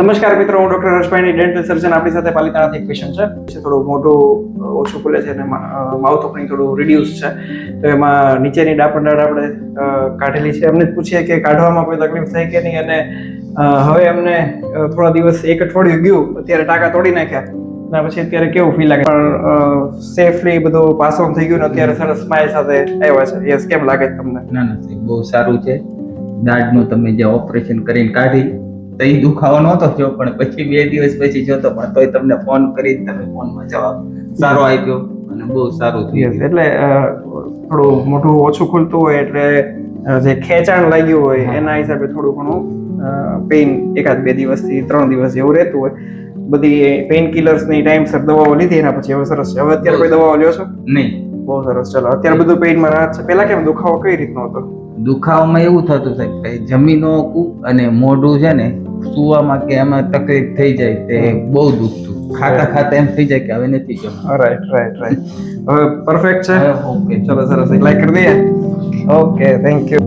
નમસ્કાર મિત્રો, હું ડોક્ટર હર્ષભાઈની ડેન્ટલ સર્જન. આપણી સાથે પાલિતાણાથી એક પેશન્ટ છે. થોડું મોઢું ઓછું ખુલે છે અને માઉથ ઓપનિંગ થોડું રિડ્યુસ છે. તો એમાં નીચેની ડાપણ આપણે કાઢેલી છે. એમને પૂછીએ કે કાઢવામાં કોઈ તકલીફ થઈ કે નહીં. અને હવે એમને થોડા દિવસ, એક અઠવાડિયું ગયું, અત્યારે ટાંકા તોડી નાખ્યા અને પછી અત્યારે કેવું ફીલ લાગે? પણ સેફલી બધું પાસ ઓન થઈ ગયું ને અત્યારે સરસ સ્માઇલ સાથે આવ્યા છે. યસ, કેમ લાગે તમને? ના સાહેબ, બહુ સારું છે. દાઢનું તમે જે ઓપરેશન કરીને કાઢી તો એ દુખાવો નહોતો થયો, પણ પછી 2 દિવસ પછી જોતો, પણ તોય તમને ફોન કરી, તમે ફોનમાં જવાબ સારો આપ્યો અને બહુ સારું થયું. એટલે થોડું મોઢું ઓછું ખુલતું હોય એટલે જે ખેંચાણ લાગ્યું હોય એના હિસાબે થોડું ઘણું પેઇન 1-2 દિવસથી 3 દિવસ જેવું રહેતું હોય. બધી પેઇન કિલર્સની ટાઈમસર દવાઓ લીધી એના પછી હવે સરસ છે. હવે અત્યારે કોઈ દવાઓ લ્યો છો? નહીં. બહુ સરસ. ચલો, અત્યારે બધું પેઇનમાં રાહત છે. પહેલા કેમ દુખાવો કઈ રીતનો હતો? દુખાવામાં એવું થતું સાહેબ કે જમીનો અને મોઢું છે ને, સુવામાં કે એમાં તકલીફ થઈ જાય, તે બહુ દુખતું. ખાતા એમ થઈ જાય કે હવે નથી જમવું. રાઈટ. હવે પરફેક્ટ છે. ઓકે, ચલો સરસ, એક લાઈક કરી દઈએ. Okay, thank you.